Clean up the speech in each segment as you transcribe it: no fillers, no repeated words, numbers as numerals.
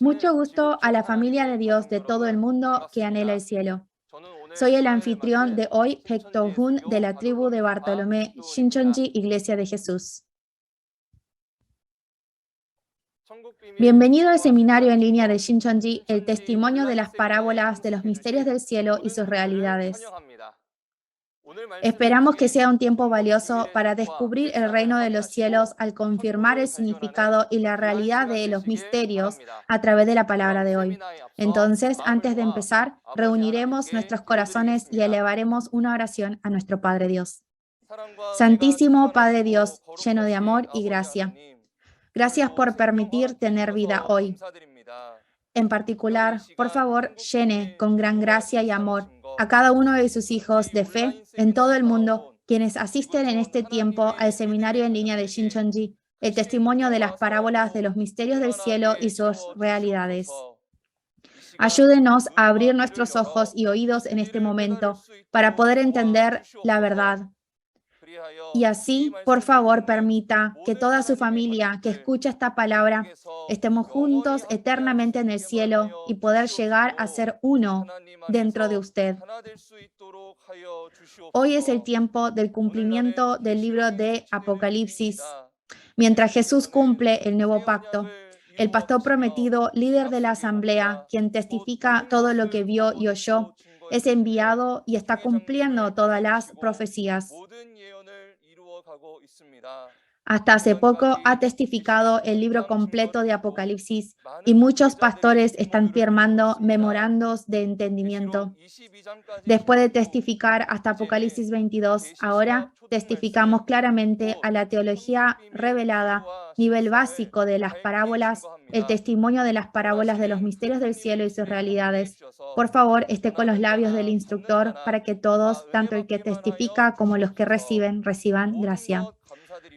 Mucho gusto a la familia de Dios de todo el mundo que anhela el cielo. Soy el anfitrión de hoy, Paek Do-hun, de la tribu de Bartolomé, Shincheonji, Iglesia de Jesús. Bienvenido al seminario en línea de Shincheonji, el testimonio de las parábolas de los misterios del cielo y sus realidades. Esperamos que sea un tiempo valioso para descubrir el reino de los cielos al confirmar el significado y la realidad de los misterios a través de la palabra de hoy. Entonces, antes de empezar, reuniremos nuestros corazones y elevaremos una oración a nuestro Padre Dios. Santísimo Padre Dios, lleno de amor y gracia, gracias por permitir tener vida hoy. En particular, por favor, llene con gran gracia y amor a cada uno de sus hijos de fe en todo el mundo, quienes asisten en este tiempo al seminario en línea de Shincheonji, el testimonio de las parábolas de los misterios del cielo y sus realidades. Ayúdenos a abrir nuestros ojos y oídos en este momento para poder entender la verdad. Y así, por favor, permita que toda su familia que escucha esta palabra estemos juntos eternamente en el cielo y poder llegar a ser uno dentro de usted. Hoy es el tiempo del cumplimiento del libro de Apocalipsis. Mientras Jesús cumple el nuevo pacto, el pastor prometido, líder de la asamblea, quien testifica todo lo que vio y oyó, es enviado y está cumpliendo todas las profecías. Hasta hace poco ha testificado el libro completo de Apocalipsis y muchos pastores están firmando memorandos de entendimiento. Después de testificar hasta Apocalipsis 22, ahora testificamos claramente a la teología revelada, nivel básico de las parábolas, el testimonio de las parábolas de los misterios del cielo y sus realidades. Por favor, esté con los labios del instructor para que todos, tanto el que testifica como los que reciban gracia.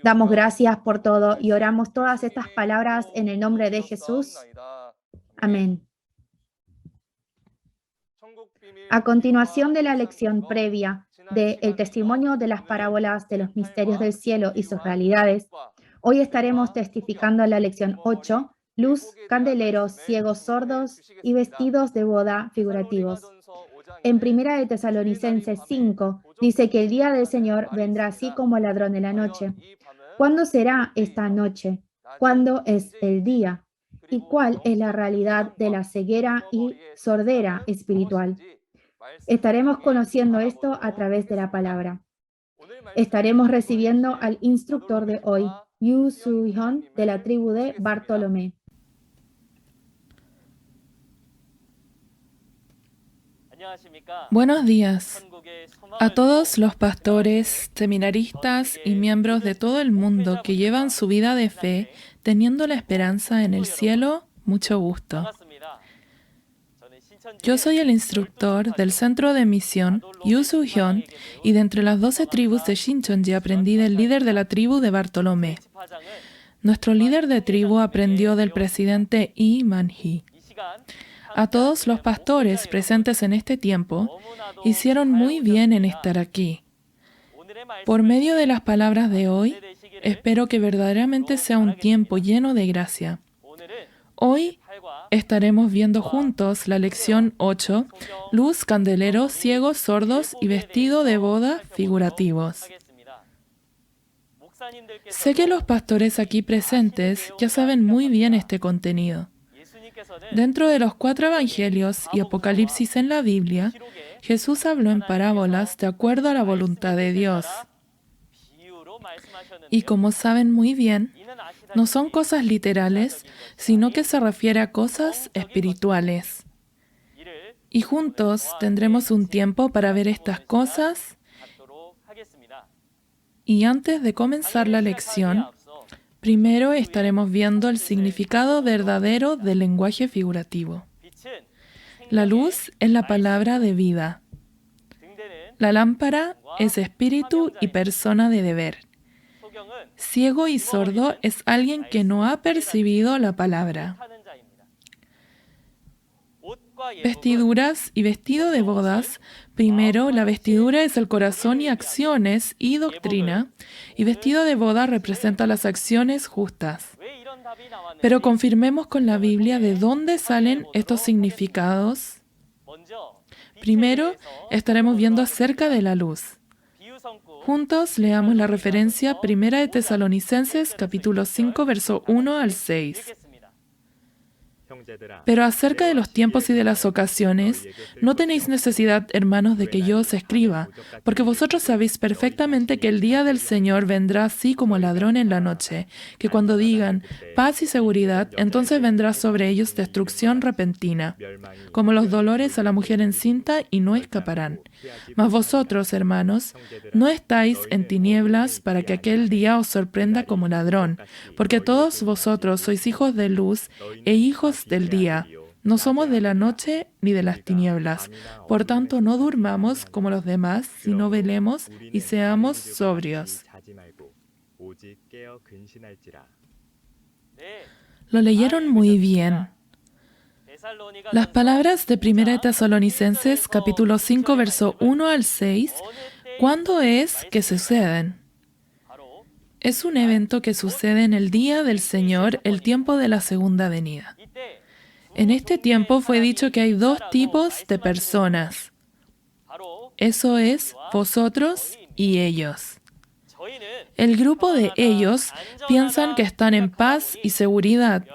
Damos gracias por todo y oramos todas estas palabras en el nombre de Jesús. Amén. A continuación de la lección previa del testimonio de las parábolas de los misterios del cielo y sus realidades, hoy estaremos testificando la lección 8, luz, candeleros, ciegos, sordos y vestidos de boda figurativos. En 1 de Tesalonicenses 5 dice que el día del Señor vendrá así como ladrón de la noche. ¿Cuándo será esta noche? ¿Cuándo es el día? ¿Y cuál es la realidad de la ceguera y sordera espiritual? Estaremos conociendo esto a través de la palabra. Estaremos recibiendo al instructor de hoy, Yu Soo-hyun, de la tribu de Bartolomé. Buenos días a todos los pastores, seminaristas y miembros de todo el mundo que llevan su vida de fe teniendo la esperanza en el cielo. Mucho gusto. Yo soy el instructor del Centro de Misión, Yu Soo-hyun, y de entre las 12 tribus de Shincheonji aprendí del líder de la tribu de Bartolomé. Nuestro líder de tribu aprendió del presidente Lee Man-hee. A todos los pastores presentes en este tiempo, hicieron muy bien en estar aquí. Por medio de las palabras de hoy, espero que verdaderamente sea un tiempo lleno de gracia. Hoy estaremos viendo juntos la lección 8, luz, candeleros, ciegos, sordos y vestido de boda figurativos. Sé que los pastores aquí presentes ya saben muy bien este contenido. Dentro de los 4 evangelios y Apocalipsis en la Biblia, Jesús habló en parábolas de acuerdo a la voluntad de Dios. Y como saben muy bien, no son cosas literales, sino que se refiere a cosas espirituales. Y juntos tendremos un tiempo para ver estas cosas. Y antes de comenzar la lección, primero estaremos viendo el significado verdadero del lenguaje figurativo. La luz es la palabra de vida. La lámpara es espíritu y persona de deber. Ciego y sordo es alguien que no ha percibido la palabra. Vestiduras y vestido de bodas. Primero, la vestidura es el corazón y acciones y doctrina, y vestido de boda representa las acciones justas. Pero confirmemos con la Biblia de dónde salen estos significados. Primero, estaremos viendo acerca de la luz. Juntos leamos la referencia 1 de Tesalonicenses, capítulo 5, verso 1 al 6. Pero acerca de los tiempos y de las ocasiones, no tenéis necesidad, hermanos, de que yo os escriba, porque vosotros sabéis perfectamente que el día del Señor vendrá así como ladrón en la noche, que cuando digan paz y seguridad, entonces vendrá sobre ellos destrucción repentina, como los dolores a la mujer encinta, y no escaparán. Mas vosotros, hermanos, no estáis en tinieblas para que aquel día os sorprenda como ladrón, porque todos vosotros sois hijos de luz e hijos del día. No somos de la noche ni de las tinieblas. Por tanto, no durmamos como los demás, sino velemos y seamos sobrios. Lo leyeron muy bien. Las palabras de 1 de Tesalonicenses, capítulo 5, verso 1 al 6, ¿cuándo es que suceden? Es un evento que sucede en el día del Señor, el tiempo de la segunda venida. En este tiempo fue dicho que hay dos tipos de personas. Eso es, vosotros y ellos. El grupo de ellos piensan que están en paz y seguridad.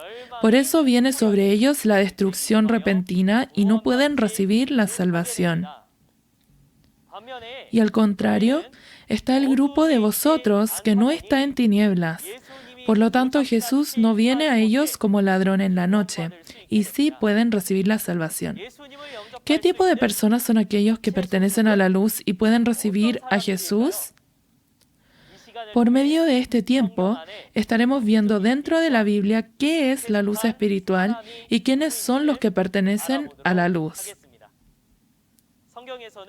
Por eso viene sobre ellos la destrucción repentina y no pueden recibir la salvación. Y al contrario, está el grupo de vosotros que no está en tinieblas. Por lo tanto, Jesús no viene a ellos como ladrón en la noche, y sí pueden recibir la salvación. ¿Qué tipo de personas son aquellos que pertenecen a la luz y pueden recibir a Jesús? Por medio de este tiempo, estaremos viendo dentro de la Biblia qué es la luz espiritual y quiénes son los que pertenecen a la luz.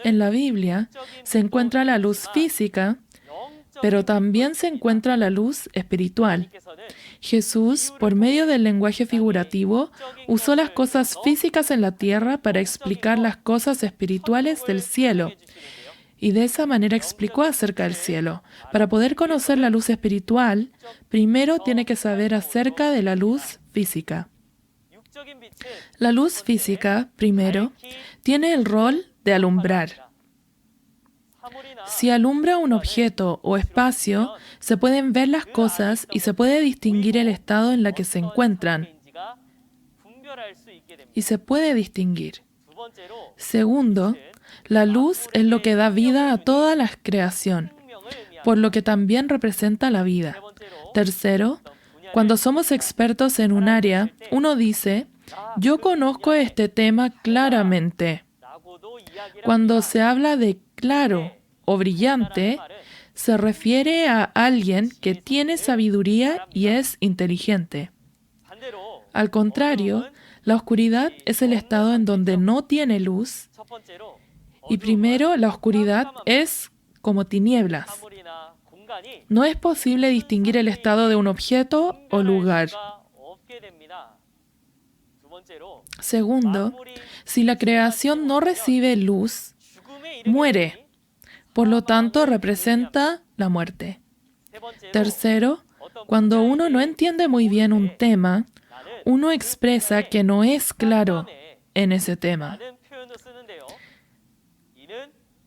En la Biblia se encuentra la luz física, pero también se encuentra la luz espiritual. Jesús, por medio del lenguaje figurativo, usó las cosas físicas en la tierra para explicar las cosas espirituales del cielo. Y de esa manera explicó acerca del cielo. Para poder conocer la luz espiritual, primero tiene que saber acerca de la luz física. La luz física, primero, tiene el rol de alumbrar. Si alumbra un objeto o espacio, se pueden ver las cosas y se puede distinguir el estado en el que se encuentran. Y se puede distinguir. Segundo, la luz es lo que da vida a toda la creación, por lo que también representa la vida. Tercero, cuando somos expertos en un área, uno dice, yo conozco este tema claramente. Cuando se habla de claro o brillante, se refiere a alguien que tiene sabiduría y es inteligente. Al contrario, la oscuridad es el estado en donde no tiene luz, y primero la oscuridad es como tinieblas. No es posible distinguir el estado de un objeto o lugar. Segundo, si la creación no recibe luz, muere. Por lo tanto, representa la muerte. Tercero, cuando uno no entiende muy bien un tema, uno expresa que no es claro en ese tema.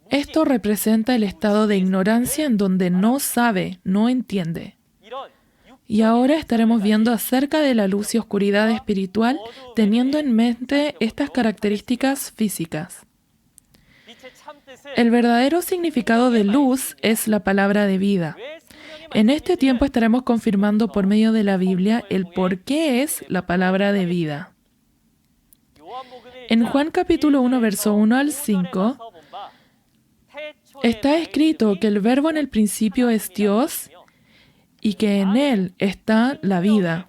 Esto representa el estado de ignorancia en donde no sabe, no entiende. Y ahora estaremos viendo acerca de la luz y oscuridad espiritual, teniendo en mente estas características físicas. El verdadero significado de luz es la palabra de vida. En este tiempo estaremos confirmando por medio de la Biblia el por qué es la palabra de vida. En Juan capítulo 1, verso 1 al 5, está escrito que el Verbo en el principio es Dios y que en Él está la vida.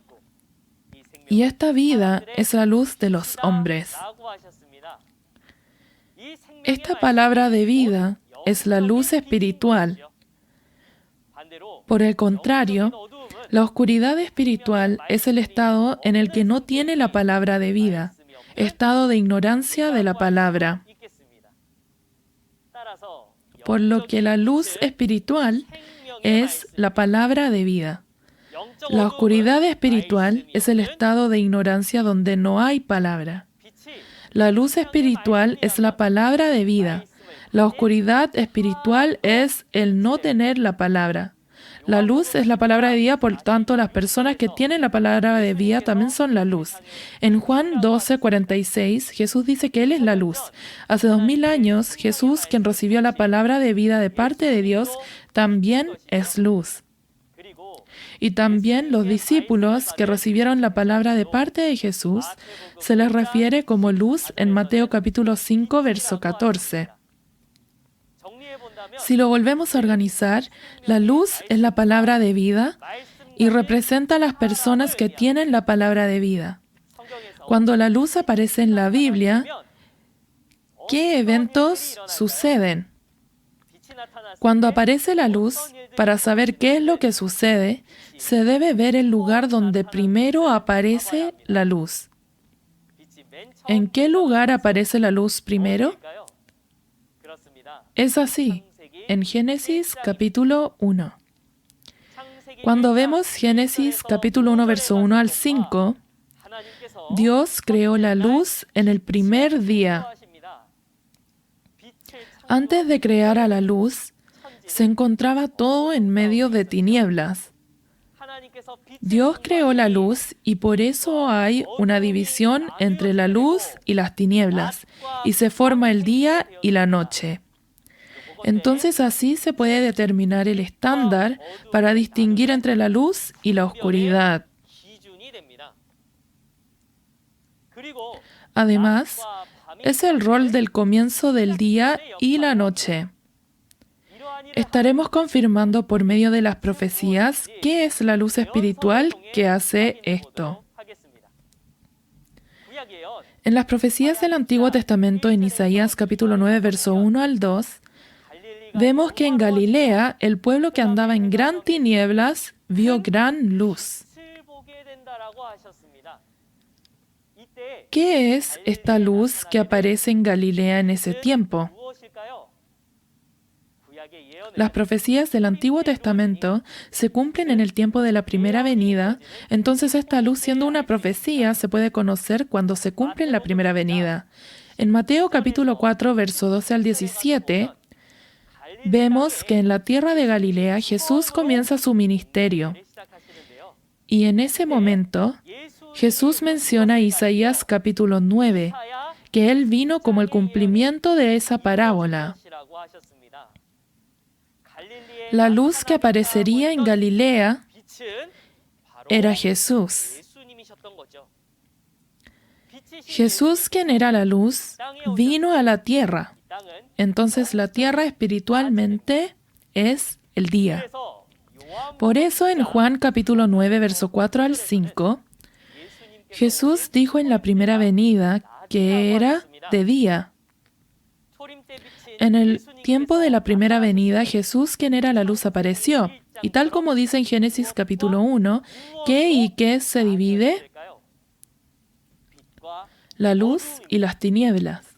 Y esta vida es la luz de los hombres. Esta palabra de vida es la luz espiritual. Por el contrario, la oscuridad espiritual es el estado en el que no tiene la palabra de vida, estado de ignorancia de la palabra. Por lo que la luz espiritual es la palabra de vida. La oscuridad espiritual es el estado de ignorancia donde no hay palabra. La luz espiritual es la palabra de vida. La oscuridad espiritual es el no tener la palabra. La luz es la palabra de vida, por tanto, las personas que tienen la palabra de vida también son la luz. En Juan 12:46, Jesús dice que Él es la luz. Hace 2000 años, Jesús, quien recibió la palabra de vida de parte de Dios, también es luz. Y también los discípulos que recibieron la palabra de parte de Jesús, se les refiere como luz en Mateo capítulo 5, verso 14. Si lo volvemos a organizar, la luz es la palabra de vida y representa a las personas que tienen la palabra de vida. Cuando la luz aparece en la Biblia, ¿qué eventos suceden? Cuando aparece la luz, para saber qué es lo que sucede, se debe ver el lugar donde primero aparece la luz. ¿En qué lugar aparece la luz primero? Es así, en Génesis capítulo 1. Cuando vemos Génesis capítulo 1, verso 1 al 5, Dios creó la luz en el primer día. Antes de crear a la luz, se encontraba todo en medio de tinieblas. Dios creó la luz y por eso hay una división entre la luz y las tinieblas, y se forma el día y la noche. Entonces así se puede determinar el estándar para distinguir entre la luz y la oscuridad. Además, es el rol del comienzo del día y la noche. Estaremos confirmando por medio de las profecías qué es la luz espiritual que hace esto. En las profecías del Antiguo Testamento, en Isaías capítulo 9, verso 1 al 2, vemos que en Galilea, el pueblo que andaba en gran tinieblas vio gran luz. ¿Qué es esta luz que aparece en Galilea en ese tiempo? Las profecías del Antiguo Testamento se cumplen en el tiempo de la primera venida, entonces esta luz, siendo una profecía, se puede conocer cuando se cumple en la primera venida. En Mateo capítulo 4, verso 12 al 17, vemos que en la tierra de Galilea Jesús comienza su ministerio. Y en ese momento, Jesús menciona a Isaías capítulo 9, que Él vino como el cumplimiento de esa parábola. La luz que aparecería en Galilea era Jesús. Jesús, quien era la luz, vino a la tierra. Entonces la tierra espiritualmente es el día. Por eso en Juan capítulo 9, verso 4 al 5, Jesús dijo en la primera venida que era de día. En el tiempo de la primera venida, Jesús, quien era la luz, apareció. Y tal como dice en Génesis capítulo 1, ¿qué y qué se divide? La luz y las tinieblas.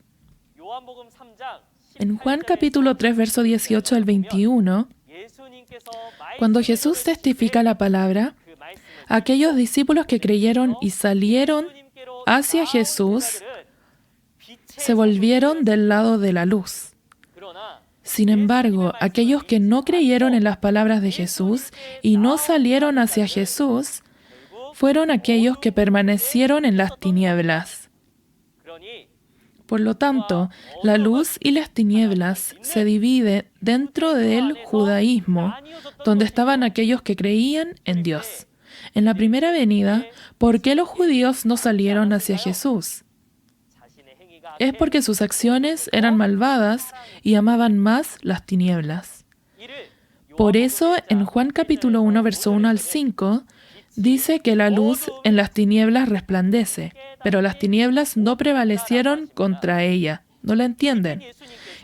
En Juan capítulo 3, verso 18 al 21, cuando Jesús testifica la palabra, aquellos discípulos que creyeron y salieron hacia Jesús se volvieron del lado de la luz. Sin embargo, aquellos que no creyeron en las palabras de Jesús y no salieron hacia Jesús, fueron aquellos que permanecieron en las tinieblas. Por lo tanto, la luz y las tinieblas se dividen dentro del judaísmo, donde estaban aquellos que creían en Dios. En la primera venida, ¿por qué los judíos no salieron hacia Jesús? Es porque sus acciones eran malvadas y amaban más las tinieblas. Por eso, en Juan capítulo 1, verso 1 al 5, dice que la luz en las tinieblas resplandece, pero las tinieblas no prevalecieron contra ella. ¿No la entienden?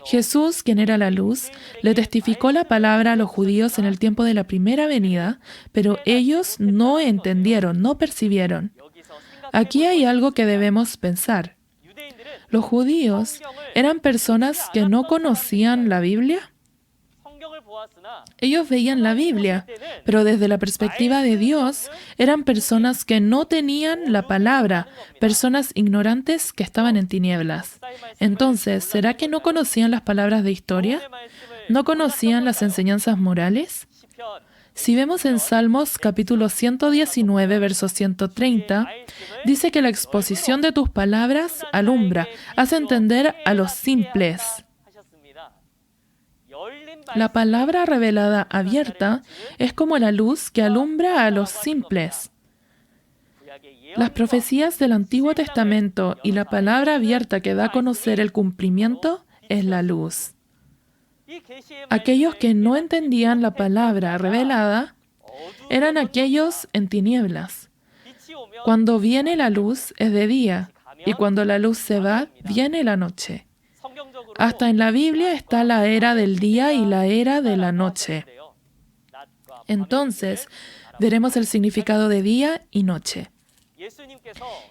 Jesús, quien era la luz, le testificó la palabra a los judíos en el tiempo de la primera venida, pero ellos no entendieron, no percibieron. Aquí hay algo que debemos pensar. ¿Los judíos eran personas que no conocían la Biblia? Ellos veían la Biblia, pero desde la perspectiva de Dios, eran personas que no tenían la palabra, personas ignorantes que estaban en tinieblas. Entonces, ¿será que no conocían las palabras de historia? ¿No conocían las enseñanzas morales? Si vemos en Salmos capítulo 119, verso 130, dice que la exposición de tus palabras alumbra, hace entender a los simples. La palabra revelada abierta es como la luz que alumbra a los simples. Las profecías del Antiguo Testamento y la palabra abierta que da a conocer el cumplimiento es la luz. Aquellos que no entendían la palabra revelada eran aquellos en tinieblas. Cuando viene la luz es de día, y cuando la luz se va, viene la noche. Hasta en la Biblia está la era del día y la era de la noche. Entonces, veremos el significado de día y noche.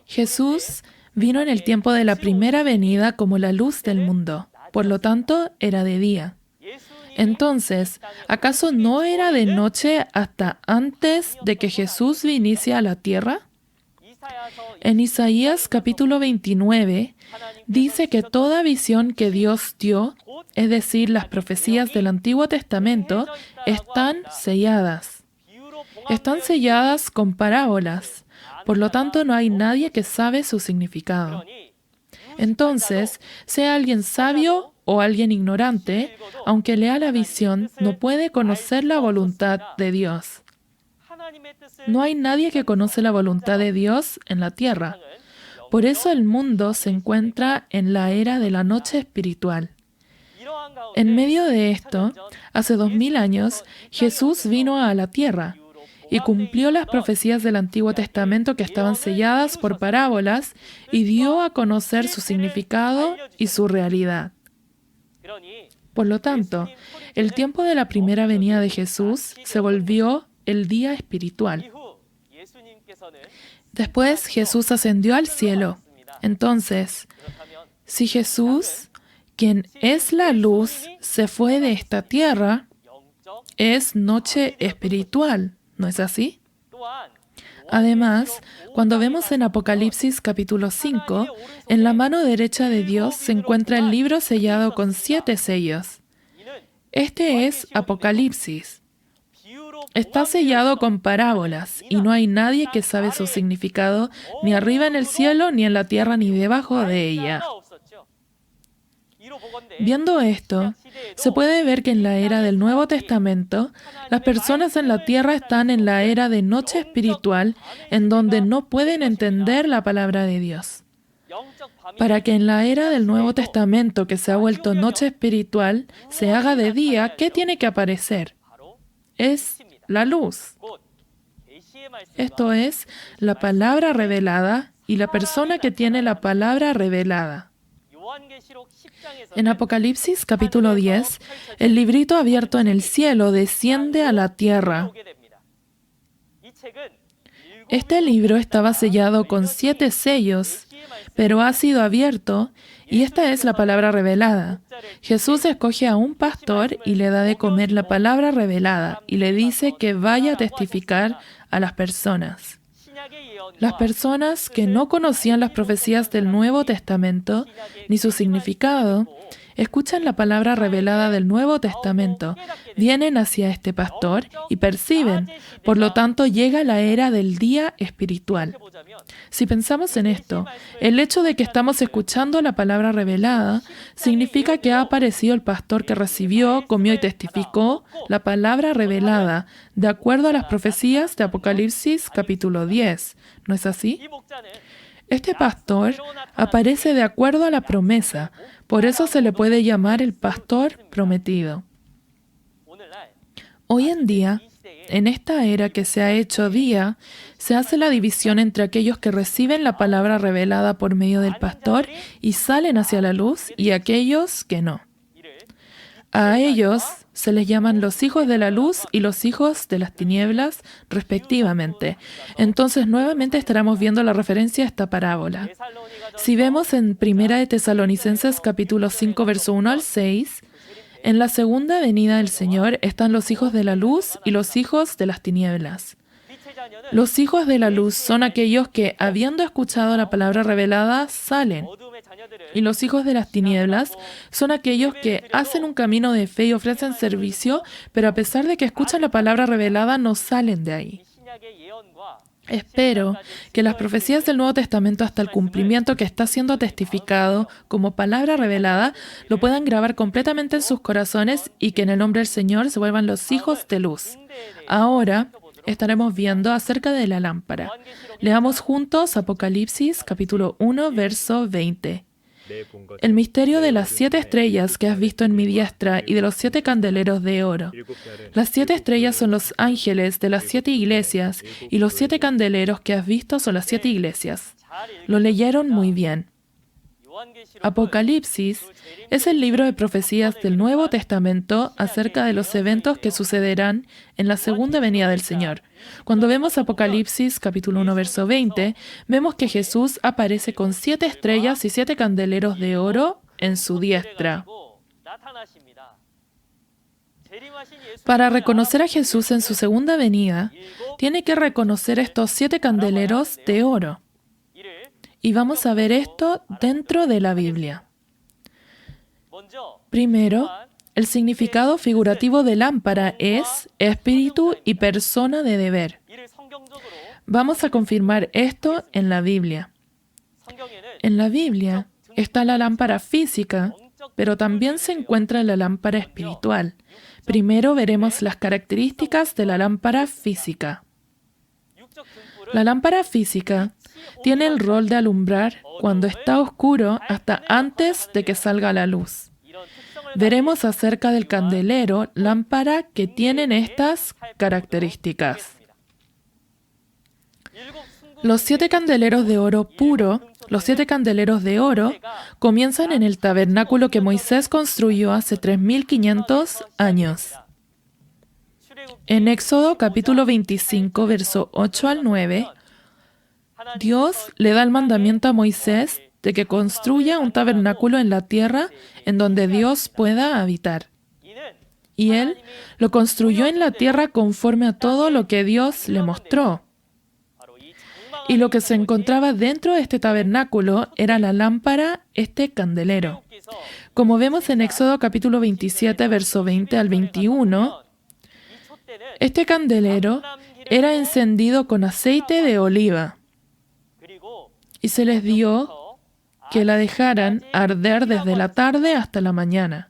Jesús vino en el tiempo de la primera venida como la luz del mundo. Por lo tanto, era de día. Entonces, ¿acaso no era de noche hasta antes de que Jesús viniese a la tierra? En Isaías capítulo 29, dice que toda visión que Dios dio, es decir, las profecías del Antiguo Testamento, están selladas. Están selladas con parábolas. Por lo tanto, no hay nadie que sabe su significado. Entonces, sea alguien sabio o alguien ignorante, aunque lea la visión, no puede conocer la voluntad de Dios. No hay nadie que conoce la voluntad de Dios en la tierra. Por eso el mundo se encuentra en la era de la noche espiritual. En medio de esto, hace 2000 años, Jesús vino a la tierra y cumplió las profecías del Antiguo Testamento que estaban selladas por parábolas y dio a conocer su significado y su realidad. Por lo tanto, el tiempo de la primera venida de Jesús se volvió el día espiritual. Después Jesús ascendió al cielo. Entonces, si Jesús, quien es la luz, se fue de esta tierra, es noche espiritual, ¿no es así? Además, cuando vemos en Apocalipsis capítulo 5, en la mano derecha de Dios se encuentra el libro sellado con 7 sellos. Este es Apocalipsis. Está sellado con parábolas y no hay nadie que sabe su significado, ni arriba en el cielo, ni en la tierra, ni debajo de ella. Viendo esto, se puede ver que en la era del Nuevo Testamento, las personas en la tierra están en la era de noche espiritual, en donde no pueden entender la palabra de Dios. Para que en la era del Nuevo Testamento, que se ha vuelto noche espiritual, se haga de día, ¿qué tiene que aparecer? Es la luz. Esto es la palabra revelada y la persona que tiene la palabra revelada. En Apocalipsis capítulo 10, el librito abierto en el cielo desciende a la tierra. Este libro estaba sellado con 7 sellos, pero ha sido abierto, y esta es la palabra revelada. Jesús escoge a un pastor y le da de comer la palabra revelada, y le dice que vaya a testificar a las personas. Las personas que no conocían las profecías del Nuevo Testamento, ni su significado, escuchan la palabra revelada del Nuevo Testamento, vienen hacia este pastor y perciben. Por lo tanto, llega la era del día espiritual. Si pensamos en esto, el hecho de que estamos escuchando la palabra revelada significa que ha aparecido el pastor que recibió, comió y testificó la palabra revelada, de acuerdo a las profecías de Apocalipsis capítulo 10. ¿No es así? Este pastor aparece de acuerdo a la promesa, por eso se le puede llamar el pastor prometido. Hoy en día, en esta era que se ha hecho día, se hace la división entre aquellos que reciben la palabra revelada por medio del pastor y salen hacia la luz y aquellos que no. A ellos se les llaman los hijos de la luz y los hijos de las tinieblas, respectivamente. Entonces, nuevamente estaremos viendo la referencia a esta parábola. Si vemos en 1 de Tesalonicenses capítulo 5, verso 1 al 6, En la segunda venida del Señor están los hijos de la luz y los hijos de las tinieblas. Los hijos de la luz son aquellos que, habiendo escuchado la palabra revelada, salen. Y los hijos de las tinieblas son aquellos que hacen un camino de fe y ofrecen servicio, pero a pesar de que escuchan la palabra revelada, no salen de ahí. Espero que las profecías del Nuevo Testamento hasta el cumplimiento que está siendo testificado como palabra revelada lo puedan grabar completamente en sus corazones y que en el nombre del Señor se vuelvan los hijos de luz. Ahora estaremos viendo acerca de la lámpara. Leamos juntos Apocalipsis capítulo 1, verso 20. El misterio de las 7 estrellas que has visto en mi diestra y de los 7 candeleros de oro. Las 7 estrellas son los ángeles de las 7 iglesias y los 7 candeleros que has visto son las 7 iglesias. Lo leyeron muy bien. Apocalipsis es el libro de profecías del Nuevo Testamento acerca de los eventos que sucederán en la segunda venida del Señor. Cuando vemos Apocalipsis capítulo 1, verso 20, vemos que Jesús aparece con 7 estrellas y 7 candeleros de oro en su diestra. Para reconocer a Jesús en su segunda venida, tiene que reconocer estos 7 candeleros de oro. Y vamos a ver esto dentro de la Biblia. Primero, el significado figurativo de lámpara es espíritu y persona de deber. Vamos a confirmar esto en la Biblia. En la Biblia está la lámpara física, pero también se encuentra la lámpara espiritual. Primero veremos las características de la lámpara física. La lámpara física tiene el rol de alumbrar cuando está oscuro hasta antes de que salga la luz. Veremos acerca del candelero, lámpara que tienen estas características. Los 7 candeleros de oro puro, los 7 candeleros de oro, comienzan en el tabernáculo que Moisés construyó hace 3.500 años. En Éxodo capítulo 25, verso 8 al 9, Dios le da el mandamiento a Moisés de que construya un tabernáculo en la tierra en donde Dios pueda habitar. Y él lo construyó en la tierra conforme a todo lo que Dios le mostró. Y lo que se encontraba dentro de este tabernáculo era la lámpara, este candelero. Como vemos en Éxodo capítulo 27, verso 20 al 21, este candelero era encendido con aceite de oliva. Y se les dio que la dejaran arder desde la tarde hasta la mañana.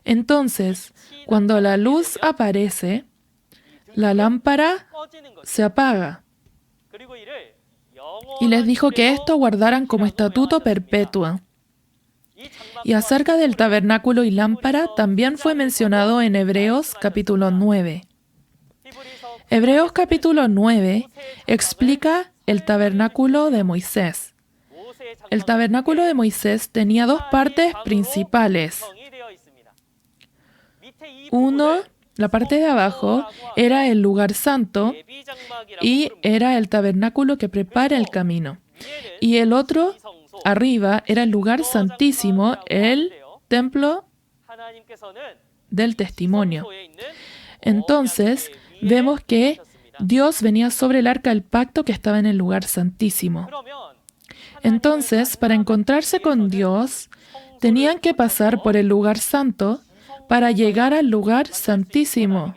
Entonces, cuando la luz aparece, la lámpara se apaga. Y les dijo que esto guardaran como estatuto perpetuo. Y acerca del tabernáculo y lámpara también fue mencionado en Hebreos capítulo 9. Hebreos capítulo 9 explica el tabernáculo de Moisés. El tabernáculo de Moisés tenía 2 partes principales. Uno, la parte de abajo, era el lugar santo y era el tabernáculo que prepara el camino. Y el otro, arriba, era el lugar santísimo, el templo del testimonio. Entonces, vemos que Dios venía sobre el arca del pacto que estaba en el lugar santísimo. Entonces, para encontrarse con Dios, tenían que pasar por el lugar santo para llegar al lugar santísimo.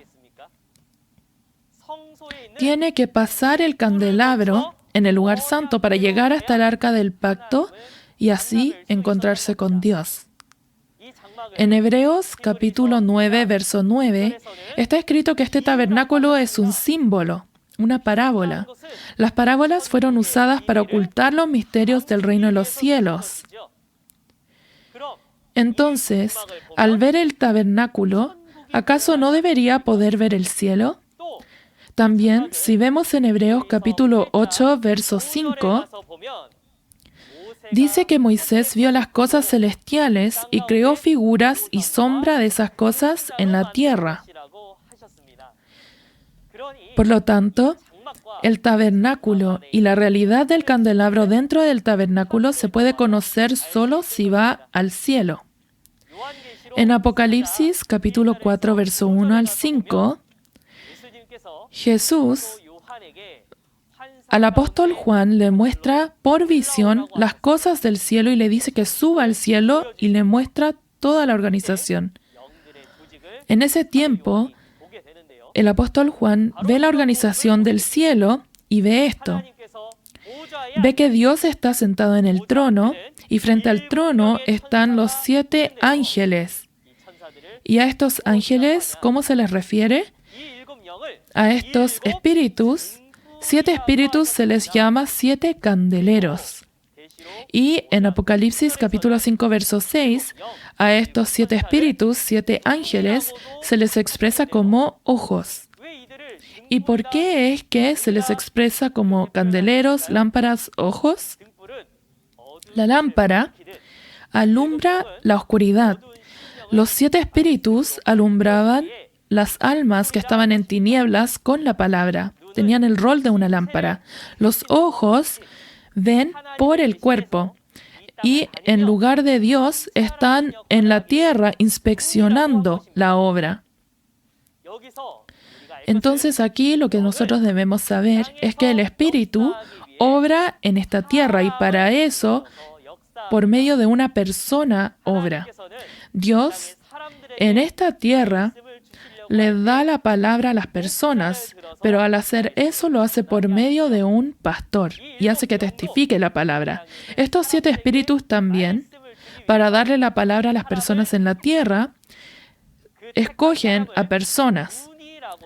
Tiene que pasar el candelabro en el lugar santo para llegar hasta el arca del pacto y así encontrarse con Dios. En Hebreos capítulo 9, verso 9, está escrito que este tabernáculo es un símbolo, una parábola. Las parábolas fueron usadas para ocultar los misterios del reino de los cielos. Entonces, al ver el tabernáculo, ¿acaso no debería poder ver el cielo? También, si vemos en Hebreos capítulo 8, verso 5, dice que Moisés vio las cosas celestiales y creó figuras y sombra de esas cosas en la tierra. Por lo tanto, el tabernáculo y la realidad del candelabro dentro del tabernáculo se puede conocer solo si va al cielo. En Apocalipsis, capítulo 4, verso 1 al 5, Jesús al apóstol Juan le muestra por visión las cosas del cielo y le dice que suba al cielo y le muestra toda la organización. En ese tiempo, el apóstol Juan ve la organización del cielo y ve esto. Ve que Dios está sentado en el trono y frente al trono están los 7 ángeles. Y a estos ángeles, ¿cómo se les refiere? A estos espíritus, 7 espíritus se les llama 7 candeleros. Y en Apocalipsis capítulo 5, verso 6, a estos 7 espíritus, 7 ángeles, se les expresa como ojos. ¿Y por qué es que se les expresa como candeleros, lámparas, ojos? La lámpara alumbra la oscuridad. Los 7 espíritus alumbraban las almas que estaban en tinieblas con la palabra. Tenían el rol de una lámpara. Los ojos ven por el cuerpo y en lugar de Dios están en la tierra inspeccionando la obra. Entonces aquí lo que nosotros debemos saber es que el Espíritu obra en esta tierra y para eso, por medio de una persona, obra. Dios en esta tierra le da la palabra a las personas, pero al hacer eso lo hace por medio de un pastor y hace que testifique la palabra. Estos 7 espíritus también, para darle la palabra a las personas en la tierra, escogen a personas.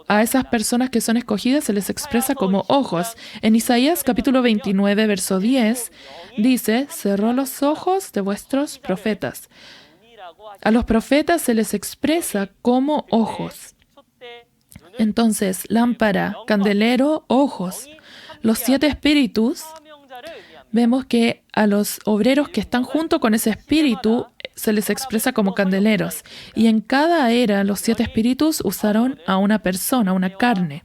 A esas personas que son escogidas se les expresa como ojos. En Isaías capítulo 29, verso 10, dice, cerró los ojos de vuestros profetas. A los profetas se les expresa como ojos. Entonces, lámpara, candelero, ojos. Los 7 espíritus, vemos que a los obreros que están junto con ese espíritu se les expresa como candeleros. Y en cada era, los 7 espíritus usaron a una persona, una carne.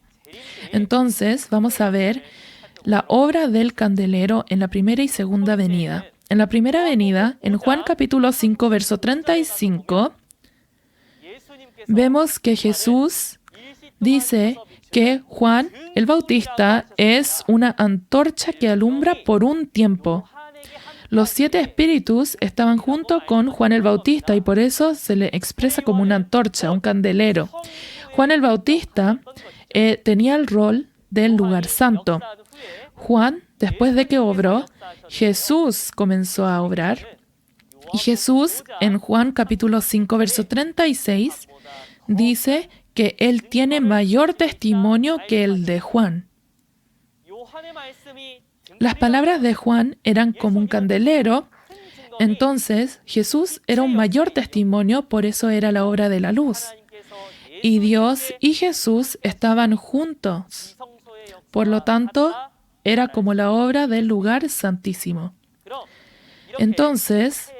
Entonces, vamos a ver la obra del candelero en la primera y segunda venida. En la primera venida, en Juan capítulo 5, verso 35, vemos que Jesús dice que Juan el Bautista es una antorcha que alumbra por un tiempo. Los 7 espíritus estaban junto con Juan el Bautista y por eso se le expresa como una antorcha, un candelero. Juan el Bautista tenía el rol del lugar santo. Juan, después de que obró, Jesús comenzó a obrar. Y Jesús, en Juan capítulo 5, verso 36, dice que Él tiene mayor testimonio que el de Juan. Las palabras de Juan eran como un candelero, entonces Jesús era un mayor testimonio, por eso era la obra de la luz. Y Dios y Jesús estaban juntos. Por lo tanto, era como la obra del lugar santísimo. Entonces,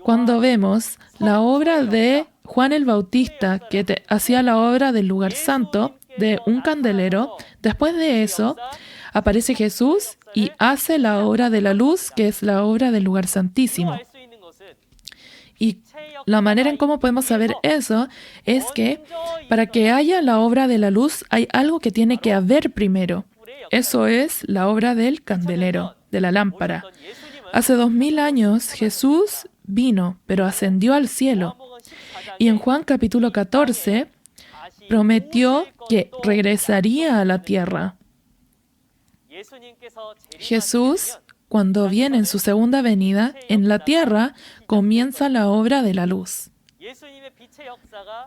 cuando vemos la obra de Juan el Bautista, que hacía la obra del lugar santo, de un candelero, después de eso, aparece Jesús y hace la obra de la luz, que es la obra del lugar santísimo. Y la manera en cómo podemos saber eso es que para que haya la obra de la luz hay algo que tiene que haber primero. Eso es la obra del candelero, de la lámpara. Hace 2000 años Jesús vino, pero ascendió al cielo. Y en Juan capítulo 14 prometió que regresaría a la tierra. Jesús, cuando viene en su segunda venida, en la tierra comienza la obra de la luz.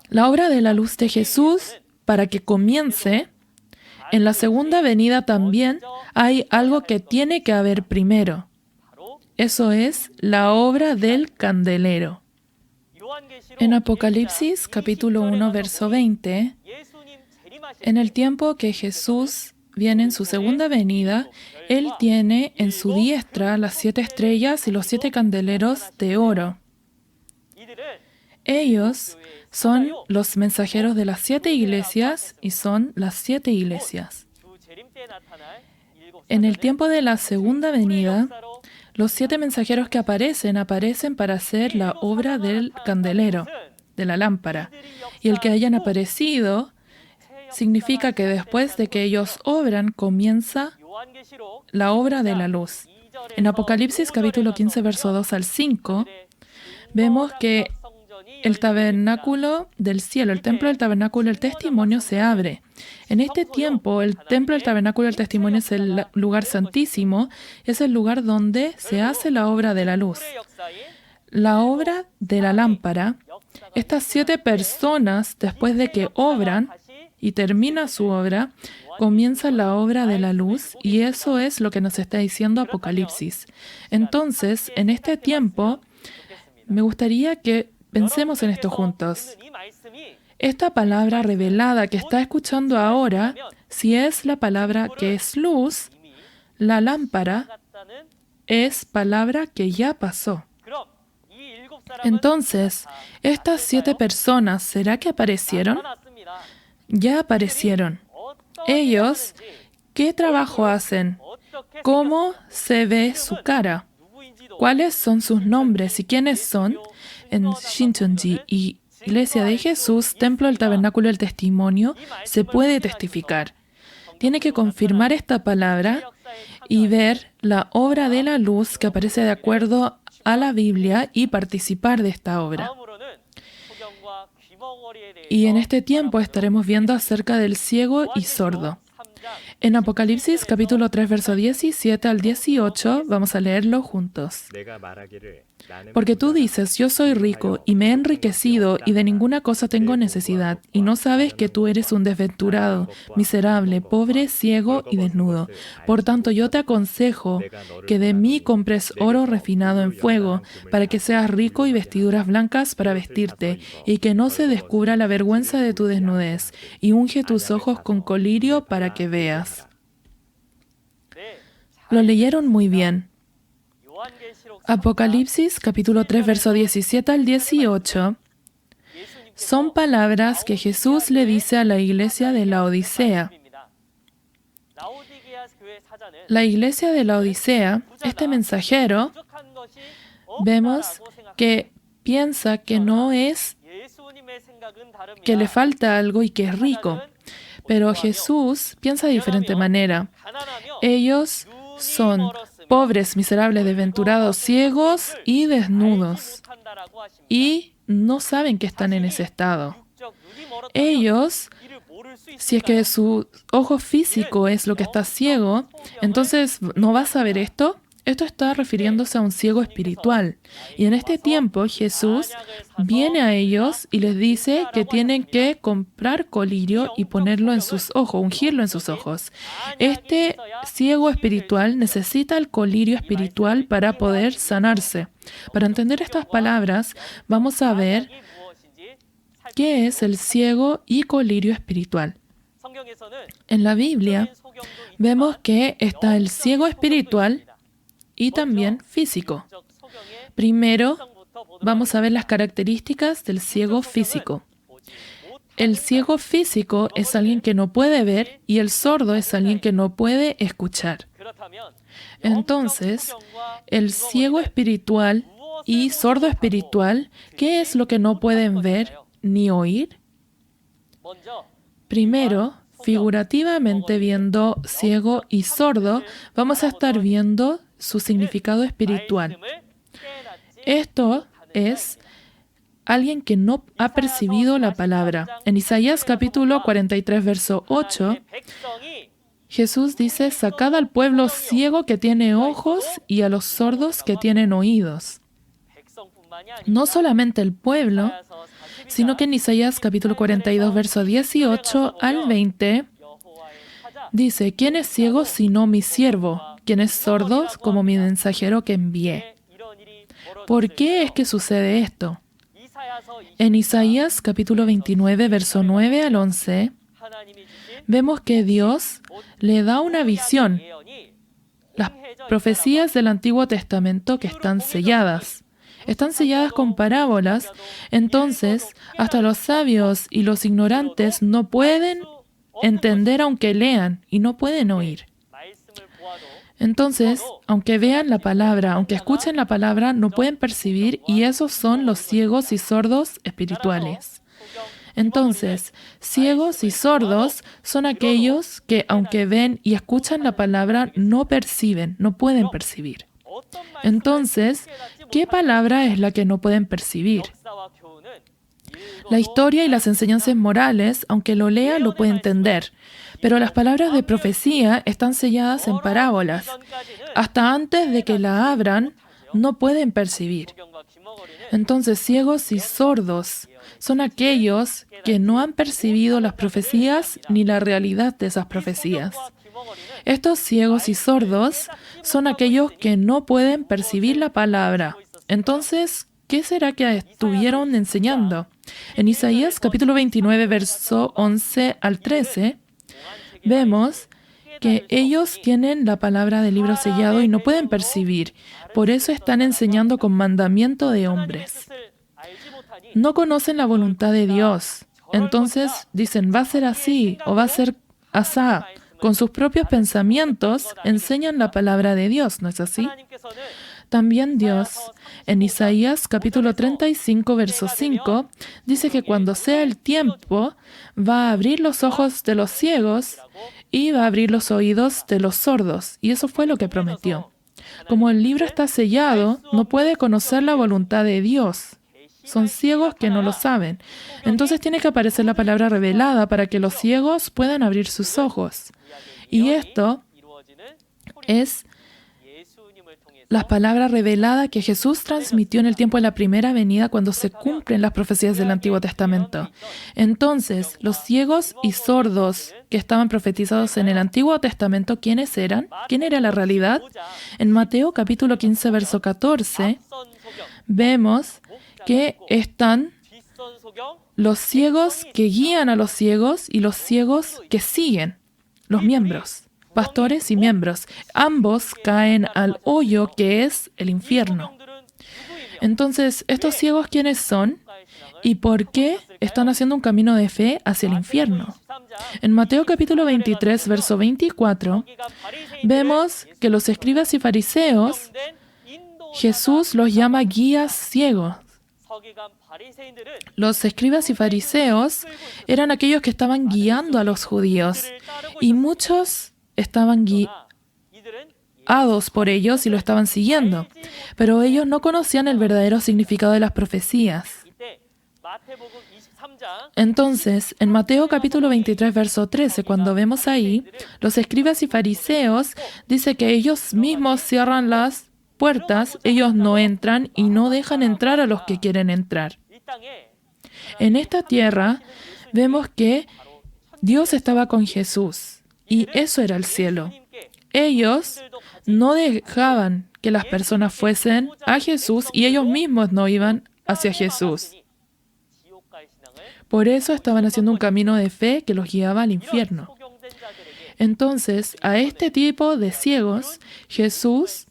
La obra de la luz de Jesús, para que comience, en la segunda venida también hay algo que tiene que haber primero. Eso es la obra del candelero. En Apocalipsis, capítulo 1, verso 20, en el tiempo que Jesús viene en su segunda venida, Él tiene en su diestra las 7 estrellas y los 7 candeleros de oro. Ellos son los mensajeros de las 7 iglesias y son las 7 iglesias. En el tiempo de la segunda venida, los 7 mensajeros que aparecen para hacer la obra del candelero. de la lámpara. Y el que hayan aparecido significa que después de que ellos obran, comienza la obra de la luz. En Apocalipsis capítulo 15, verso 2 al 5, vemos que el tabernáculo del cielo, el templo del tabernáculo del testimonio se abre. En este tiempo, el templo del tabernáculo del testimonio es el lugar santísimo, es el lugar donde se hace la obra de la luz. La obra de la lámpara, estas 7 personas, después de que obran y termina su obra, comienza la obra de la luz, y eso es lo que nos está diciendo Apocalipsis. Entonces, en este tiempo, me gustaría que pensemos en esto juntos. Esta palabra revelada que está escuchando ahora, si es la palabra que es luz, la lámpara es palabra que ya pasó. Entonces, estas 7 personas, ¿será que aparecieron? Ya aparecieron. Ellos, ¿qué trabajo hacen? ¿Cómo se ve su cara? ¿Cuáles son sus nombres y quiénes son? En Shincheonji y Iglesia de Jesús, Templo del Tabernáculo del Testimonio, se puede testificar. Tiene que confirmar esta palabra y ver la obra de la luz que aparece de acuerdo a la Biblia y participar de esta obra. Y en este tiempo estaremos viendo acerca del ciego y sordo. En Apocalipsis capítulo 3, verso 17 al 18, vamos a leerlo juntos. Porque tú dices, yo soy rico y me he enriquecido y de ninguna cosa tengo necesidad, y no sabes que tú eres un desventurado, miserable, pobre, ciego y desnudo. Por tanto, yo te aconsejo que de mí compres oro refinado en fuego, para que seas rico y vestiduras blancas para vestirte, y que no se descubra la vergüenza de tu desnudez, y unge tus ojos con colirio para que veas. Lo leyeron muy bien. Apocalipsis, capítulo 3, verso 17 al 18, son palabras que Jesús le dice a la iglesia de la Odisea. La iglesia de la Odisea, este mensajero, vemos que piensa que no es, que le falta algo y que es rico. Pero Jesús piensa de diferente manera. Ellos son pobres, miserables, desventurados, ciegos y desnudos. Y no saben que están en ese estado. Ellos, si es que su ojo físico es lo que está ciego, entonces no va a saber esto. Esto está refiriéndose a un ciego espiritual. Y en este tiempo Jesús viene a ellos y les dice que tienen que comprar colirio y ponerlo en sus ojos, ungirlo en sus ojos. Este ciego espiritual necesita el colirio espiritual para poder sanarse. Para entender estas palabras, vamos a ver qué es el ciego y colirio espiritual. En la Biblia vemos que está el ciego espiritual y también físico. Primero, vamos a ver las características del ciego físico. El ciego físico es alguien que no puede ver y el sordo es alguien que no puede escuchar. Entonces, el ciego espiritual y sordo espiritual, ¿qué es lo que no pueden ver ni oír? Primero, figurativamente viendo ciego y sordo, vamos a estar viendo su significado espiritual. Esto es alguien que no ha percibido la palabra. En Isaías capítulo 43, verso 8, Jesús dice, sacad al pueblo ciego que tiene ojos y a los sordos que tienen oídos. No solamente el pueblo, sino que en Isaías capítulo 42, verso 18 al 20, dice, ¿quién es ciego sino mi siervo? ¿Quién es sordo como mi mensajero que envié? ¿Por qué es que sucede esto? En Isaías capítulo 29, verso 9 al 11, vemos que Dios le da una visión. Las profecías del Antiguo Testamento que están selladas con parábolas, entonces hasta los sabios y los ignorantes no pueden entender aunque lean y no pueden oír. Entonces, aunque vean la palabra, aunque escuchen la palabra, no pueden percibir, y esos son los ciegos y sordos espirituales. Entonces, ciegos y sordos son aquellos que, aunque ven y escuchan la palabra, no perciben, no pueden percibir. Entonces, ¿qué palabra es la que no pueden percibir? La historia y las enseñanzas morales, aunque lo lea, lo puede entender. Pero las palabras de profecía están selladas en parábolas. Hasta antes de que la abran, no pueden percibir. Entonces, ciegos y sordos son aquellos que no han percibido las profecías ni la realidad de esas profecías. Estos ciegos y sordos son aquellos que no pueden percibir la palabra. Entonces, ¿qué será que estuvieron enseñando? En Isaías capítulo 29, verso 11 al 13, vemos que ellos tienen la palabra del libro sellado y no pueden percibir. Por eso están enseñando con mandamiento de hombres. No conocen la voluntad de Dios. Entonces dicen, va a ser así o va a ser asá. Con sus propios pensamientos enseñan la palabra de Dios, ¿no es así? También Dios, en Isaías capítulo 35, verso 5, dice que cuando sea el tiempo, va a abrir los ojos de los ciegos y va a abrir los oídos de los sordos. Y eso fue lo que prometió. Como el libro está sellado, no puede conocer la voluntad de Dios. Son ciegos que no lo saben. Entonces tiene que aparecer la palabra revelada para que los ciegos puedan abrir sus ojos. Y esto es la palabra revelada que Jesús transmitió en el tiempo de la primera venida cuando se cumplen las profecías del Antiguo Testamento. Entonces, los ciegos y sordos que estaban profetizados en el Antiguo Testamento, ¿quiénes eran? ¿Quién era la realidad? En Mateo capítulo 15, verso 14, vemos que están los ciegos que guían a los ciegos y los ciegos que siguen, los miembros. Pastores y miembros, ambos caen al hoyo que es el infierno. Entonces, ¿estos ciegos quiénes son? ¿Y por qué están haciendo un camino de fe hacia el infierno? En Mateo capítulo 23, verso 24, vemos que los escribas y fariseos, Jesús los llama guías ciegos. Los escribas y fariseos eran aquellos que estaban guiando a los judíos, y muchos estaban guiados por ellos y lo estaban siguiendo, pero ellos no conocían el verdadero significado de las profecías. Entonces, en Mateo capítulo 23, verso 13, cuando vemos ahí, los escribas y fariseos dice que ellos mismos cierran las puertas, ellos no entran y no dejan entrar a los que quieren entrar. En esta tierra vemos que Dios estaba con Jesús. Y eso era el cielo. Ellos no dejaban que las personas fuesen a Jesús y ellos mismos no iban hacia Jesús. Por eso estaban haciendo un camino de fe que los guiaba al infierno. Entonces, a este tipo de ciegos, Jesús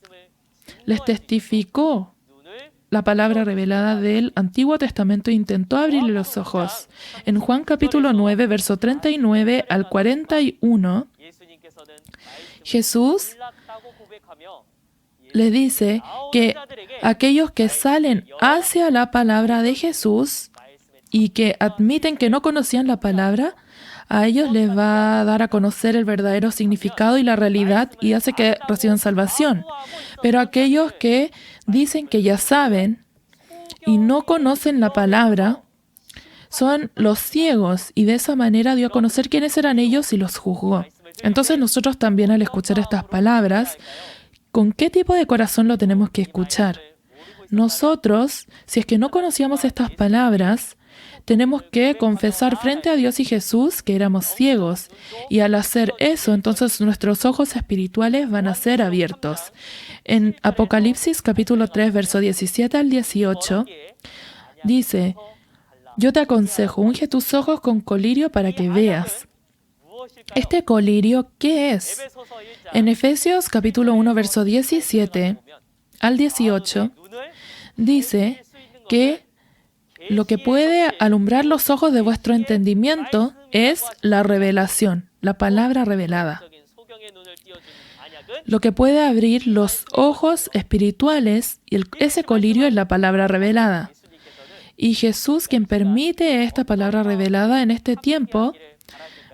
les testificó la palabra revelada del Antiguo Testamento e intentó abrirle los ojos. En Juan capítulo 9, verso 39 al 41, Jesús le dice que aquellos que salen hacia la palabra de Jesús y que admiten que no conocían la palabra, a ellos les va a dar a conocer el verdadero significado y la realidad y hace que reciban salvación. Pero aquellos que dicen que ya saben y no conocen la palabra son los ciegos, y de esa manera dio a conocer quiénes eran ellos y los juzgó. Entonces nosotros también, al escuchar estas palabras, ¿con qué tipo de corazón lo tenemos que escuchar? Nosotros, si es que no conocíamos estas palabras, tenemos que confesar frente a Dios y Jesús que éramos ciegos. Y al hacer eso, entonces nuestros ojos espirituales van a ser abiertos. En Apocalipsis capítulo 3, verso 17 al 18, dice, yo te aconsejo, unge tus ojos con colirio para que veas. ¿Este colirio qué es? En Efesios capítulo 1, verso 17 al 18, dice que lo que puede alumbrar los ojos de vuestro entendimiento es la revelación, la palabra revelada. Lo que puede abrir los ojos espirituales, y ese colirio es la palabra revelada. Y Jesús, quien permite esta palabra revelada en este tiempo,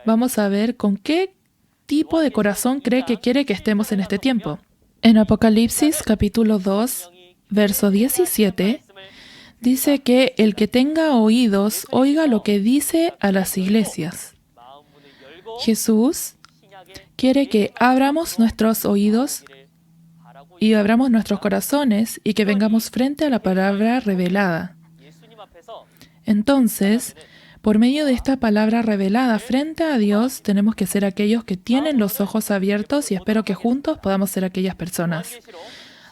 vamos a ver con qué tipo de corazón cree que quiere que estemos en este tiempo. En Apocalipsis capítulo 2, verso 17, dice que el que tenga oídos, oiga lo que dice a las iglesias. Jesús quiere que abramos nuestros oídos y abramos nuestros corazones y que vengamos frente a la palabra revelada. Entonces, por medio de esta palabra revelada frente a Dios, tenemos que ser aquellos que tienen los ojos abiertos y espero que juntos podamos ser aquellas personas.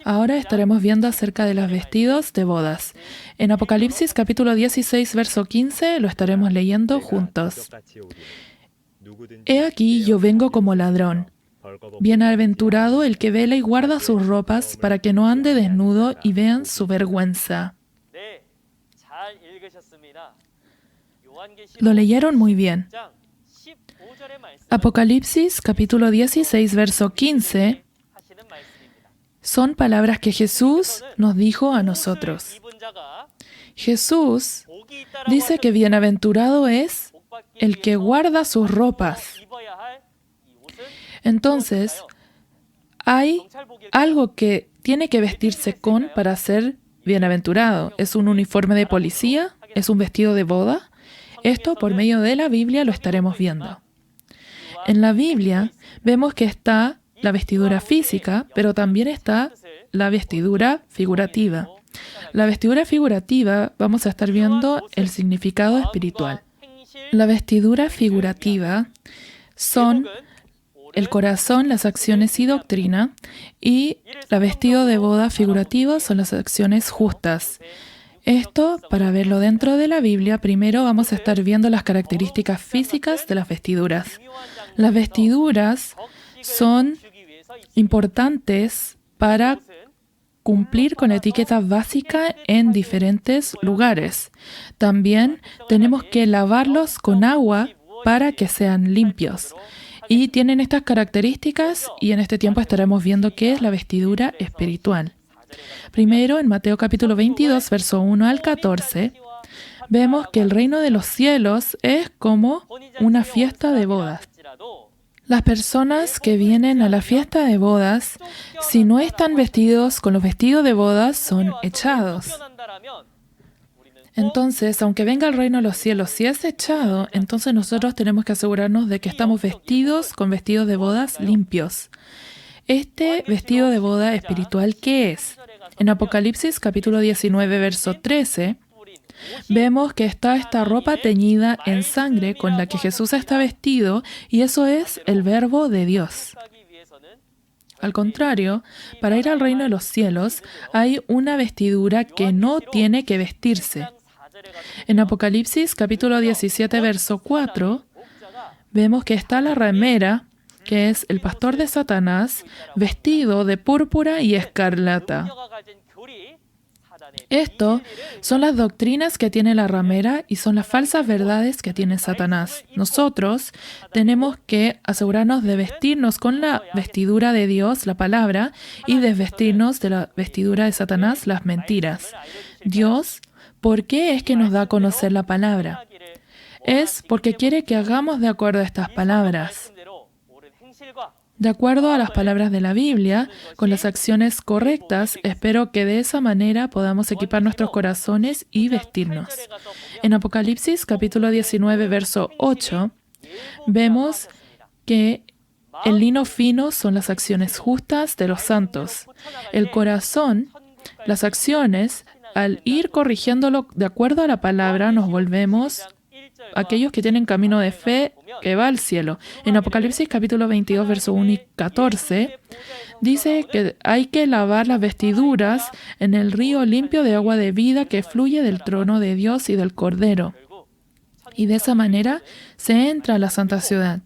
Ahora estaremos viendo acerca de los vestidos de bodas. En Apocalipsis capítulo 16, verso 15, lo estaremos leyendo juntos. He aquí yo vengo como ladrón. Bienaventurado el que vela y guarda sus ropas para que no ande desnudo y vean su vergüenza. Lo leyeron muy bien. Apocalipsis capítulo 16, verso 15 son palabras que Jesús nos dijo a nosotros. Jesús dice que bienaventurado es el que guarda sus ropas. Entonces, hay algo que tiene que vestirse con para ser bienaventurado. ¿Es un uniforme de policía? ¿Es un vestido de boda? Esto por medio de la Biblia lo estaremos viendo. En la Biblia vemos que está la vestidura física, pero también está la vestidura figurativa. La vestidura figurativa vamos a estar viendo el significado espiritual. La vestidura figurativa son el corazón, las acciones y doctrina, y la vestido de boda figurativa son las acciones justas. Esto, para verlo dentro de la Biblia, primero vamos a estar viendo las características físicas de las vestiduras. Las vestiduras son importantes para cumplir con la etiqueta básica en diferentes lugares. También tenemos que lavarlos con agua para que sean limpios. Y tienen estas características y en este tiempo estaremos viendo qué es la vestidura espiritual. Primero, en Mateo capítulo 22, verso 1 al 14, vemos que el reino de los cielos es como una fiesta de bodas. Las personas que vienen a la fiesta de bodas, si no están vestidos con los vestidos de bodas, son echados. Entonces, aunque venga el reino de los cielos, si es echado, entonces nosotros tenemos que asegurarnos de que estamos vestidos con vestidos de bodas limpios. Este vestido de boda espiritual, ¿qué es? En Apocalipsis capítulo 19, verso 13, vemos que está esta ropa teñida en sangre con la que Jesús está vestido, y eso es el verbo de Dios. Al contrario, para ir al reino de los cielos, hay una vestidura que no tiene que vestirse. En Apocalipsis capítulo 17, verso 4, vemos que está la ramera, que es el pastor de Satanás, vestido de púrpura y escarlata. Esto son las doctrinas que tiene la ramera y son las falsas verdades que tiene Satanás. Nosotros tenemos que asegurarnos de vestirnos con la vestidura de Dios, la palabra, y desvestirnos de la vestidura de Satanás, las mentiras. Dios, ¿por qué es que nos da a conocer la palabra? Es porque quiere que hagamos de acuerdo a estas palabras. De acuerdo a las palabras de la Biblia, con las acciones correctas, espero que de esa manera podamos equipar nuestros corazones y vestirnos. En Apocalipsis capítulo 19, verso 8, vemos que el lino fino son las acciones justas de los santos. El corazón, las acciones, al ir corrigiéndolo de acuerdo a la palabra, nos volvemos aquellos que tienen camino de fe que va al cielo. En Apocalipsis capítulo 22, verso 1 y 14, dice que hay que lavar las vestiduras en el río limpio de agua de vida que fluye del trono de Dios y del Cordero. Y de esa manera se entra a la santa ciudad.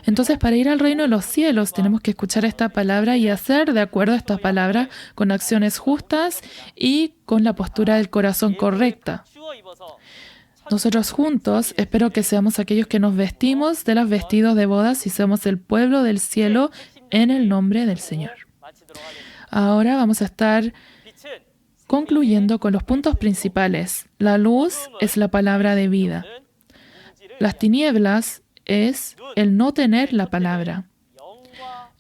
Entonces, para ir al reino de los cielos, tenemos que escuchar esta palabra y hacer de acuerdo a esta palabra con acciones justas y con la postura del corazón correcta. Nosotros juntos, espero que seamos aquellos que nos vestimos de los vestidos de bodas y seamos el pueblo del cielo en el nombre del Señor. Ahora vamos a estar concluyendo con los puntos principales. La luz es la palabra de vida. Las tinieblas es el no tener la palabra.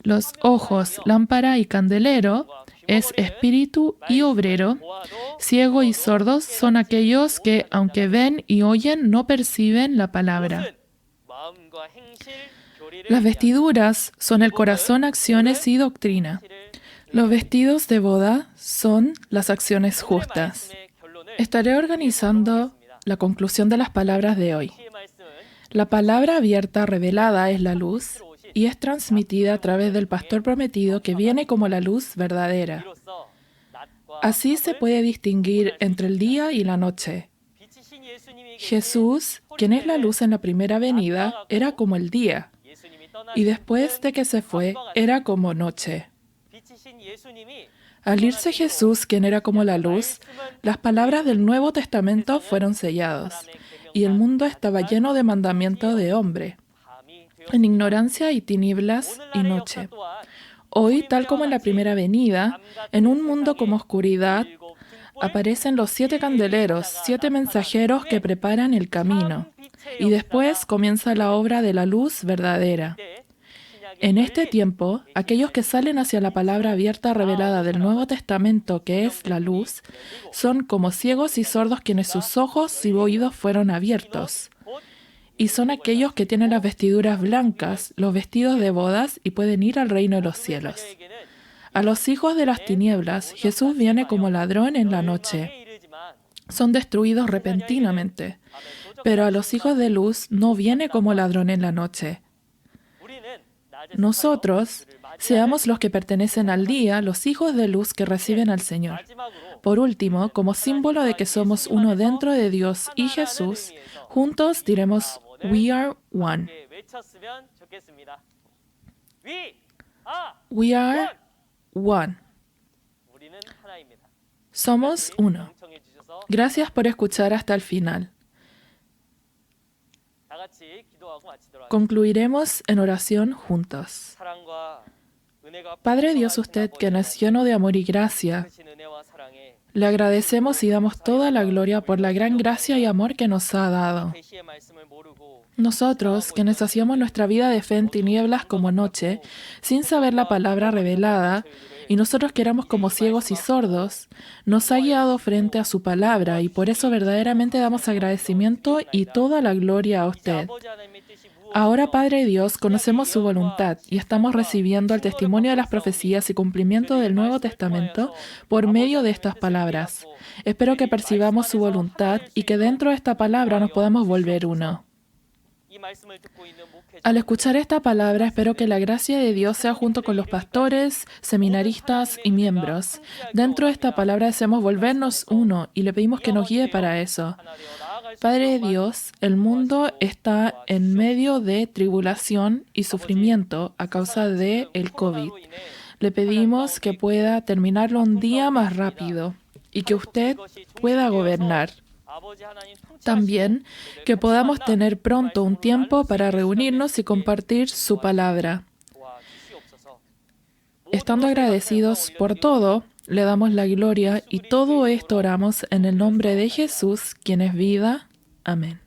Los ojos, lámpara y candelero es espíritu y obrero. Ciego y sordos son aquellos que, aunque ven y oyen, no perciben la palabra. Las vestiduras son el corazón, acciones y doctrina. Los vestidos de boda son las acciones justas. Estaré organizando la conclusión de las palabras de hoy. La palabra abierta revelada es la luz y es transmitida a través del pastor prometido que viene como la luz verdadera. Así se puede distinguir entre el día y la noche. Jesús, quien es la luz en la primera venida, era como el día, y después de que se fue, era como noche. Al irse Jesús, quien era como la luz, las palabras del Nuevo Testamento fueron selladas, y el mundo estaba lleno de mandamiento de hombre, en ignorancia y tinieblas y noche. Hoy, tal como en la primera venida, en un mundo como oscuridad, aparecen los 7 candeleros, 7 mensajeros que preparan el camino, y después comienza la obra de la luz verdadera. En este tiempo, aquellos que salen hacia la palabra abierta revelada del Nuevo Testamento, que es la luz, son como ciegos y sordos quienes sus ojos y oídos fueron abiertos. Y son aquellos que tienen las vestiduras blancas, los vestidos de bodas, y pueden ir al reino de los cielos. A los hijos de las tinieblas, Jesús viene como ladrón en la noche. Son destruidos repentinamente. Pero a los hijos de luz no viene como ladrón en la noche. Nosotros, seamos los que pertenecen al día, los hijos de luz que reciben al Señor. Por último, como símbolo de que somos uno dentro de Dios y Jesús, juntos diremos, We are one. We are one. Somos uno. Gracias por escuchar hasta el final. Concluiremos en oración juntos. Padre Dios, usted que es lleno de amor y gracia, le agradecemos y damos toda la gloria por la gran gracia y amor que nos ha dado. Nosotros, quienes hacíamos nuestra vida de fe en tinieblas como noche, sin saber la palabra revelada, y nosotros que éramos como ciegos y sordos, nos ha guiado frente a su palabra, y por eso verdaderamente damos agradecimiento y toda la gloria a usted. Ahora, Padre Dios, conocemos su voluntad y estamos recibiendo el testimonio de las profecías y cumplimiento del Nuevo Testamento por medio de estas palabras. Espero que percibamos su voluntad y que dentro de esta palabra nos podamos volver uno. Al escuchar esta palabra, espero que la gracia de Dios sea junto con los pastores, seminaristas y miembros. Dentro de esta palabra deseamos volvernos uno y le pedimos que nos guíe para eso. Padre Dios, el mundo está en medio de tribulación y sufrimiento a causa de el COVID. Le pedimos que pueda terminarlo un día más rápido y que usted pueda gobernar. También que podamos tener pronto un tiempo para reunirnos y compartir su palabra. Estando agradecidos por todo, le damos la gloria y todo esto oramos en el nombre de Jesús, quien es vida. Amén.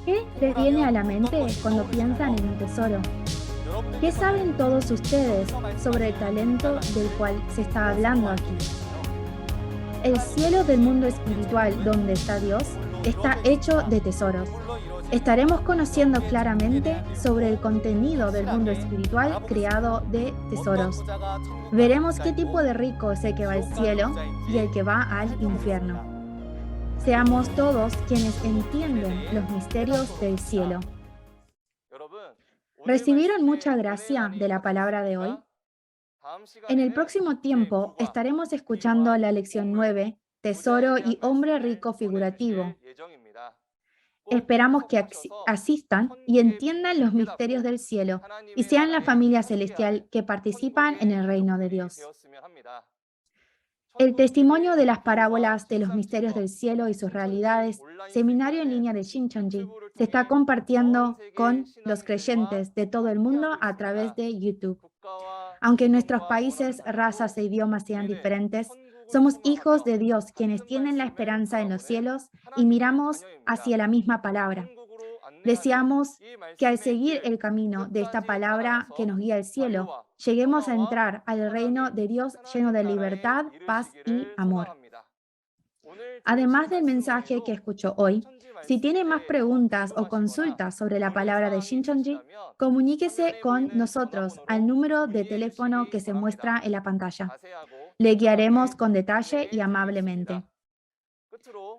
¿Qué les viene a la mente cuando piensan en un tesoro? ¿Qué saben todos ustedes sobre el talento del cual se está hablando aquí? El cielo del mundo espiritual donde está Dios está hecho de tesoros. Estaremos conociendo claramente sobre el contenido del mundo espiritual creado de tesoros. Veremos qué tipo de rico es el que va al cielo y el que va al infierno. Seamos todos quienes entienden los misterios del cielo. ¿Recibieron mucha gracia de la palabra de hoy? En el próximo tiempo estaremos escuchando la lección 9, Tesoro y hombre rico figurativo. Esperamos que asistan y entiendan los misterios del cielo y sean la familia celestial que participan en el reino de Dios. El testimonio de las parábolas de los misterios del cielo y sus realidades, seminario en línea de Shincheonji, Se está compartiendo con los creyentes de todo el mundo a través de YouTube. Aunque nuestros países, razas e idiomas sean diferentes, somos hijos de Dios quienes tienen la esperanza en los cielos y miramos hacia la misma palabra. Deseamos que al seguir el camino de esta palabra que nos guía al cielo, lleguemos a entrar al reino de Dios lleno de libertad, paz y amor. Además del mensaje que escuchó hoy, si tiene más preguntas o consultas sobre la palabra de Shincheonji, comuníquese con nosotros al número de teléfono que se muestra en la pantalla. Le guiaremos con detalle y amablemente.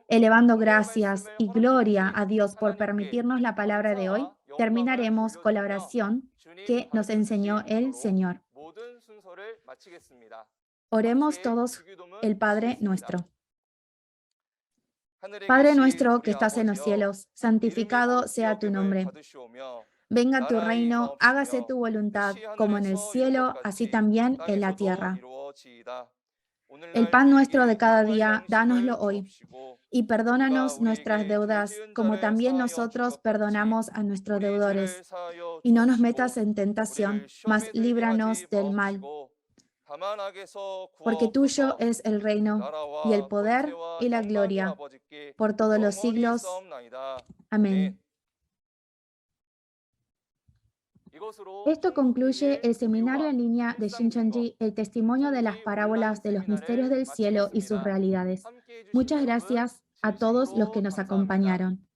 Elevando gracias y gloria a Dios por permitirnos la palabra de hoy, terminaremos con la oración que nos enseñó el Señor. Oremos todos el Padre nuestro. Padre nuestro que estás en los cielos, santificado sea tu nombre. Venga tu reino, hágase tu voluntad, como en el cielo, así también en la tierra. El pan nuestro de cada día, dánoslo hoy. Y perdónanos nuestras deudas, como también nosotros perdonamos a nuestros deudores. Y no nos metas en tentación, mas líbranos del mal. Porque tuyo es el reino, y el poder, y la gloria, por todos los siglos. Amén. Esto concluye el seminario en línea de Shincheonji, el testimonio de las parábolas de los misterios del cielo y sus realidades. Muchas gracias a todos los que nos acompañaron.